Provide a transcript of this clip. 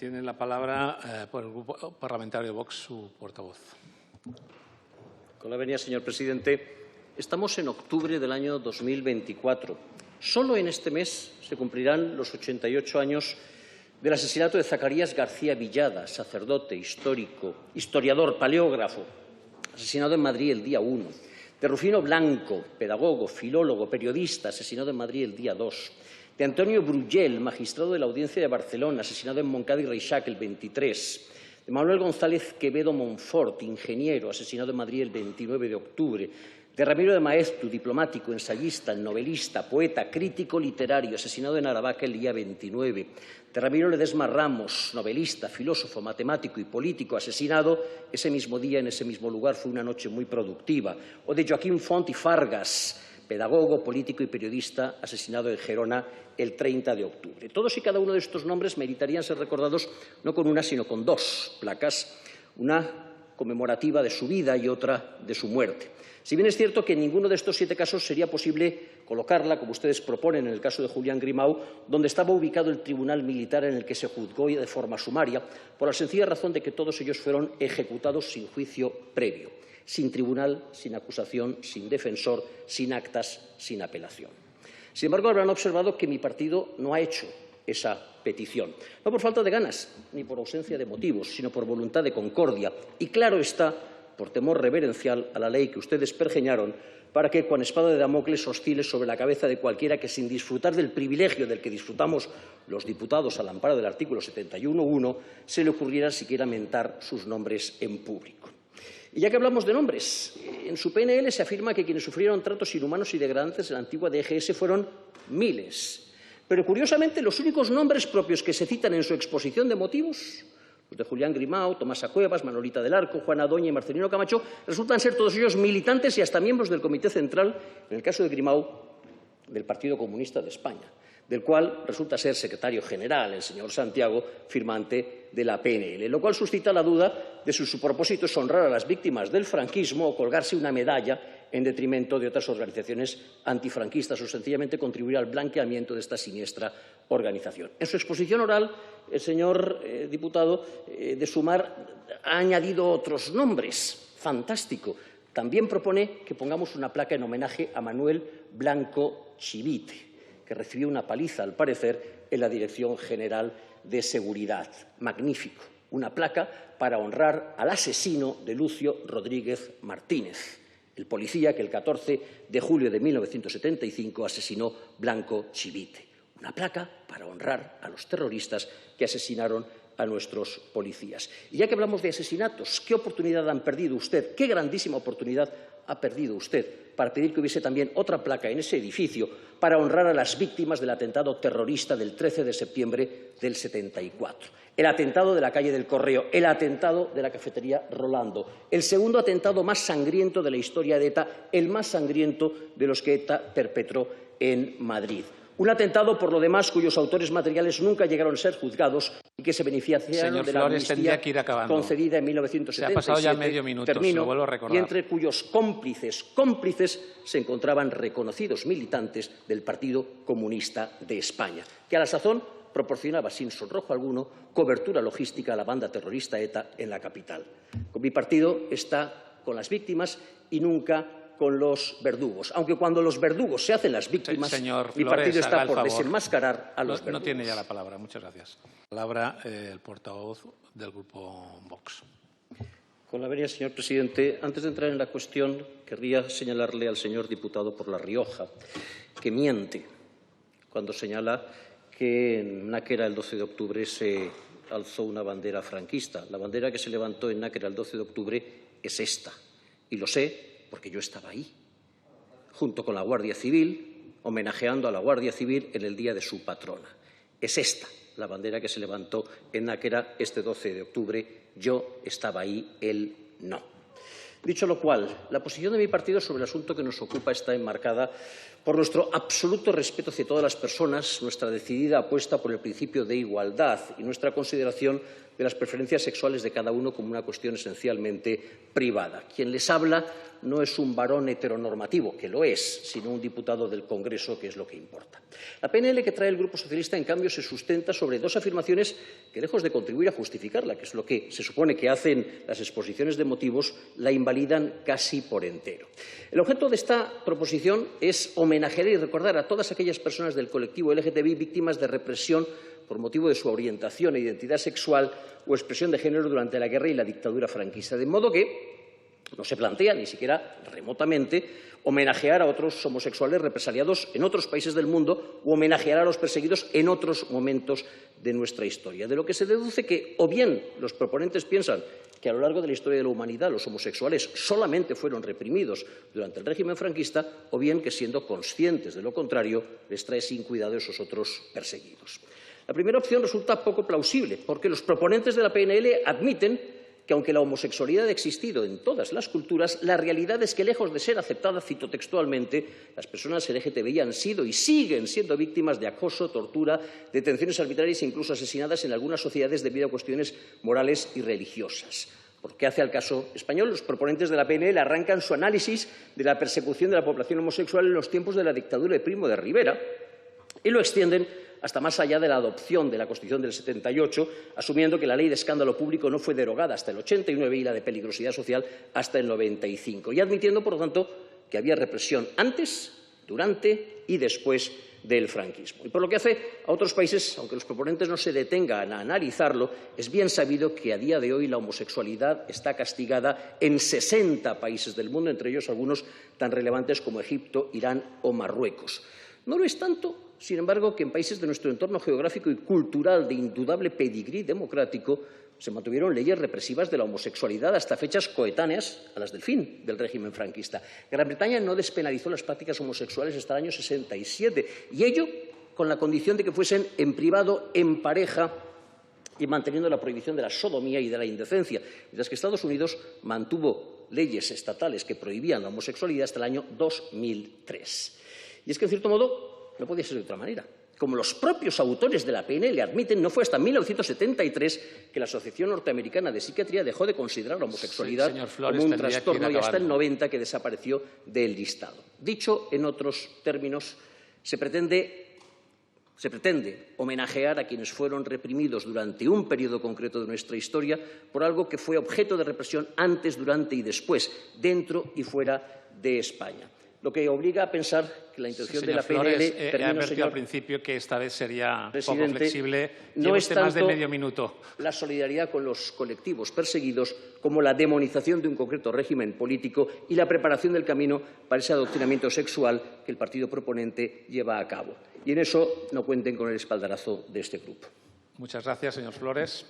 Tiene la palabra por el Grupo Parlamentario de Vox su portavoz. Con la venia, señor presidente. Estamos en octubre del año 2024. Solo en este mes se cumplirán los 88 años del asesinato de Zacarías García Villada, sacerdote, histórico, historiador, paleógrafo, asesinado en Madrid el día 1. De Rufino Blanco, pedagogo, filólogo, periodista, asesinado en Madrid el día 2. De Antonio Bruguel, magistrado de la Audiencia de Barcelona, asesinado en Montcada y Reixac el 23. De Manuel González Quevedo Monfort, ingeniero, asesinado en Madrid el 29 de octubre. De Ramiro de Maeztu, diplomático, ensayista, novelista, poeta, crítico literario, asesinado en Aravaca el día 29. De Ramiro Ledesma Ramos, novelista, filósofo, matemático y político, asesinado ese mismo día en ese mismo lugar. Fue una noche muy productiva. O de Joaquín Font y Fargas, pedagogo, político y periodista, asesinado en Gerona el 30 de octubre. Todos y cada uno de estos nombres meritarían ser recordados no con una, sino con dos placas, una conmemorativa de su vida y otra de su muerte. Si bien es cierto que en ninguno de estos 7 casos sería posible colocarla, como ustedes proponen en el caso de Julián Grimau, donde estaba ubicado el tribunal militar en el que se juzgó de forma sumaria, por la sencilla razón de que todos ellos fueron ejecutados sin juicio previo, sin tribunal, sin acusación, sin defensor, sin actas, sin apelación. Sin embargo, habrán observado que mi partido no ha hecho esa petición, no por falta de ganas ni por ausencia de motivos, sino por voluntad de concordia y, claro está, por temor reverencial a la ley que ustedes pergeñaron para que, cuan espada de Damocles oscile sobre la cabeza de cualquiera que, sin disfrutar del privilegio del que disfrutamos los diputados al amparo del artículo 71.1, se le ocurriera siquiera mentar sus nombres en público. Y ya que hablamos de nombres, en su PNL se afirma que quienes sufrieron tratos inhumanos y degradantes en la antigua DGS fueron miles. Pero, curiosamente, los únicos nombres propios que se citan en su exposición de motivos, los de Julián Grimau, Tomasa Cuevas, Manolita del Arco, Juana Doña y Marcelino Camacho, resultan ser todos ellos militantes y hasta miembros del Comité Central, en el caso de Grimau, del Partido Comunista de España, del cual resulta ser secretario general el señor Santiago, firmante de la PNL, lo cual suscita la duda de si su propósito es honrar a las víctimas del franquismo o colgarse una medalla en detrimento de otras organizaciones antifranquistas o sencillamente contribuir al blanqueamiento de esta siniestra organización. En su exposición oral, el señor diputado de Sumar ha añadido otros nombres. Fantástico. También propone que pongamos una placa en homenaje a Manuel Blanco Chivite, que recibió una paliza, al parecer, en la Dirección General de Seguridad. Magnífico. Una placa para honrar al asesino de Lucio Rodríguez Martínez, el policía que el 14 de julio de 1975 asesinó Blanco Chivite. Una placa para honrar a los terroristas que asesinaron a nuestros policías. Y ya que hablamos de asesinatos, ¿qué oportunidad han perdido usted? ¿Qué grandísima oportunidad ha perdido usted para pedir que hubiese también otra placa en ese edificio para honrar a las víctimas del atentado terrorista del 13 de septiembre del 74? El atentado de la calle del Correo, el atentado de la cafetería Rolando, el segundo atentado más sangriento de la historia de ETA, el más sangriento de los que ETA perpetró en Madrid. Un atentado, por lo demás, cuyos autores materiales nunca llegaron a ser juzgados y que se beneficiaron de la amnistía concedida en 1977. Se ha pasado ya medio minuto, se lo vuelvo a recordar. Y entre cuyos cómplices se encontraban reconocidos militantes del Partido Comunista de España, que a la sazón proporcionaba sin sonrojo alguno cobertura logística a la banda terrorista ETA en la capital. Mi partido está con las víctimas y nunca con los verdugos, aunque cuando los verdugos se hacen las víctimas, señor mi Flores, partido está por desenmascarar a los verdugos. No tiene ya la palabra. Muchas gracias. La palabra el portavoz del Grupo Vox. Con la venia, señor presidente, antes de entrar en la cuestión, querría señalarle al señor diputado por La Rioja que miente cuando señala que en Náquera el 12 de octubre se alzó una bandera franquista. La bandera que se levantó en Náquera el 12 de octubre es esta, y lo sé porque yo estaba ahí, junto con la Guardia Civil, homenajeando a la Guardia Civil en el día de su patrona. Es esta la bandera que se levantó en Náquera este 12 de octubre. Yo estaba ahí, él no. Dicho lo cual, la posición de mi partido sobre el asunto que nos ocupa está enmarcada por nuestro absoluto respeto hacia todas las personas, nuestra decidida apuesta por el principio de igualdad y nuestra consideración de las preferencias sexuales de cada uno como una cuestión esencialmente privada. Quien les habla no es un varón heteronormativo, que lo es, sino un diputado del Congreso, que es lo que importa. La PNL que trae el Grupo Socialista, en cambio, se sustenta sobre dos afirmaciones que, lejos de contribuir a justificarla, que es lo que se supone que hacen las exposiciones de motivos, la invalidan casi por entero. El objeto de esta proposición es homenajear y recordar a todas aquellas personas del colectivo LGTBI víctimas de represión por motivo de su orientación e identidad sexual o expresión de género durante la guerra y la dictadura franquista. De modo que no se plantea, ni siquiera remotamente, homenajear a otros homosexuales represaliados en otros países del mundo o homenajear a los perseguidos en otros momentos de nuestra historia. De lo que se deduce que o bien los proponentes piensan que a lo largo de la historia de la humanidad los homosexuales solamente fueron reprimidos durante el régimen franquista, o bien que, siendo conscientes de lo contrario, les trae sin cuidado esos otros perseguidos. La primera opción resulta poco plausible, porque los proponentes de la PNL admiten que, aunque la homosexualidad ha existido en todas las culturas, la realidad es que, lejos de ser aceptada, cito textualmente, las personas LGTBI han sido y siguen siendo víctimas de acoso, tortura, detenciones arbitrarias e incluso asesinadas en algunas sociedades debido a cuestiones morales y religiosas. Porque hace al caso español, los proponentes de la PNL arrancan su análisis de la persecución de la población homosexual en los tiempos de la dictadura de Primo de Rivera y lo extienden hasta más allá de la adopción de la Constitución del 78, asumiendo que la ley de escándalo público no fue derogada hasta el 89 y la de peligrosidad social hasta el 95, y admitiendo, por lo tanto, que había represión antes, durante y después del franquismo. Y por lo que hace a otros países, aunque los proponentes no se detengan a analizarlo, es bien sabido que a día de hoy la homosexualidad está castigada en 60 países del mundo, entre ellos algunos tan relevantes como Egipto, Irán o Marruecos. No lo es tanto, sin embargo, que en países de nuestro entorno geográfico y cultural de indudable pedigrí democrático se mantuvieron leyes represivas de la homosexualidad hasta fechas coetáneas a las del fin del régimen franquista. Gran Bretaña no despenalizó las prácticas homosexuales hasta el año 67, y ello con la condición de que fuesen en privado, en pareja, y manteniendo la prohibición de la sodomía y de la indecencia, mientras que Estados Unidos mantuvo leyes estatales que prohibían la homosexualidad hasta el año 2003. Y es que, en cierto modo, no podía ser de otra manera. Como los propios autores de la PNL admiten, no fue hasta 1973 que la Asociación Norteamericana de Psiquiatría dejó de considerar la homosexualidad como un trastorno, y hasta el 90 que desapareció del listado. Dicho en otros términos, se pretende homenajear a quienes fueron reprimidos durante un periodo concreto de nuestra historia por algo que fue objeto de represión antes, durante y después, dentro y fuera de España. Lo que obliga a pensar que la intención de la PNL… He advertido al principio que esta vez sería poco flexible. No es tanto más de medio minuto. La solidaridad con los colectivos perseguidos como la demonización de un concreto régimen político y la preparación del camino para ese adoctrinamiento sexual que el partido proponente lleva a cabo. Y en eso no cuenten con el espaldarazo de este grupo. Muchas gracias, señor Flores.